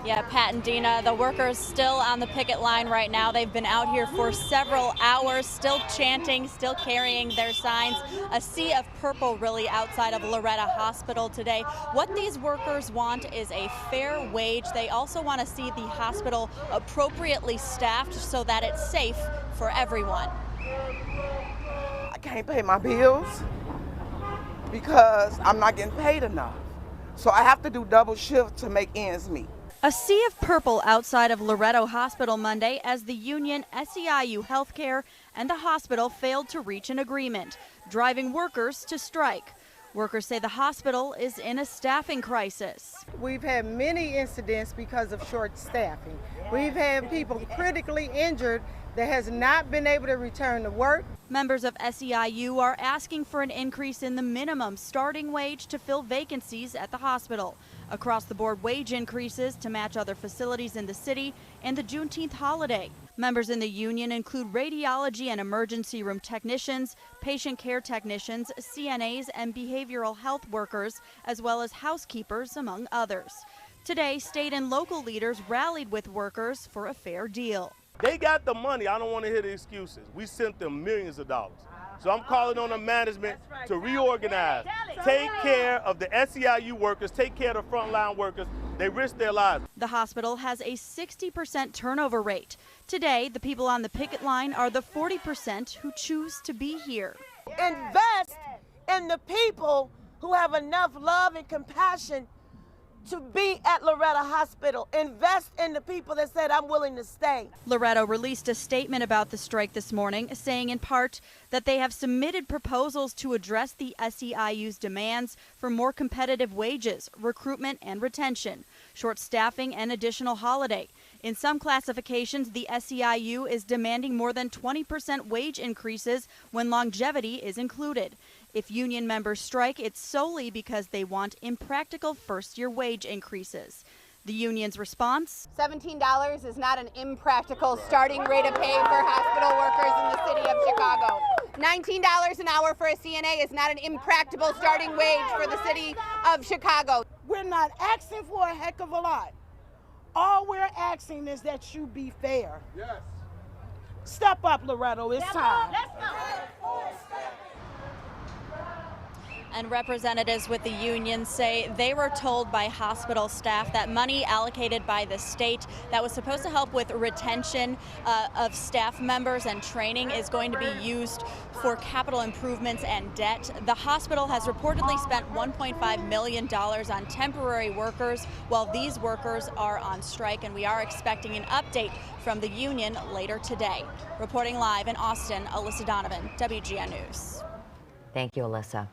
Yeah, Pat and Dina, the workers still on the picket line right now. They've been out here for several hours, still chanting, still carrying their signs. A sea of purple really outside of Loretta Hospital today. What these workers want is a fair wage. They also want to see the hospital appropriately staffed so that it's safe for everyone. I can't pay my bills because I'm not getting paid enough. So I have to do double shift to make ends meet. A sea of purple outside of Loretto Hospital Monday as the union SEIU Healthcare and the hospital failed to reach an agreement, driving workers to strike. Workers say the hospital is in a staffing crisis. We've had many incidents because of short staffing. We've had people critically injured that has not been able to return to work. Members of SEIU are asking for an increase in the minimum starting wage to fill vacancies at the hospital. Across the board wage increases to match other facilities in the city and the Juneteenth holiday. Members in the union include radiology and emergency room technicians, patient care technicians, CNAs, and behavioral health workers, as well as housekeepers, among others. Today, state and local leaders rallied with workers for a fair deal. They got the money. I don't want to hear the excuses. We sent them millions of dollars. So I'm calling on the management to reorganize, take care of the SEIU workers, take care of the frontline workers. They risk their lives. The hospital has a 60% turnover rate. Today, the people on the picket line are the 40% who choose to be here. Invest in the people who have enough love and compassion to be at Loretta Hospital. Invest in the people that said, I'm willing to stay. Loretto released a statement about the strike this morning, saying in part that they have submitted proposals to address the SEIU's demands for more competitive wages, recruitment and retention, short staffing and additional holiday. In some classifications, the SEIU is demanding more than 20% wage increases when longevity is included. If union members strike, it's solely because they want impractical first-year wage increases. The union's response? $17 is not an impractical starting rate of pay for hospital workers in the city of Chicago. $19 an hour for a CNA is not an impractical starting wage for the city of Chicago. We're not asking for a heck of a lot. All we're asking is that you be fair. Yes. Step up, Loretto. It's time. Let's go. And representatives with the union say they were told by hospital staff that money allocated by the state that was supposed to help with retention of staff members and training is going to be used for capital improvements and debt. The hospital has reportedly spent $1.5 million on temporary workers while these workers are on strike, and we are expecting an update from the union later today. Reporting live in Austin, Alyssa Donovan, WGN News. Thank you, Alyssa.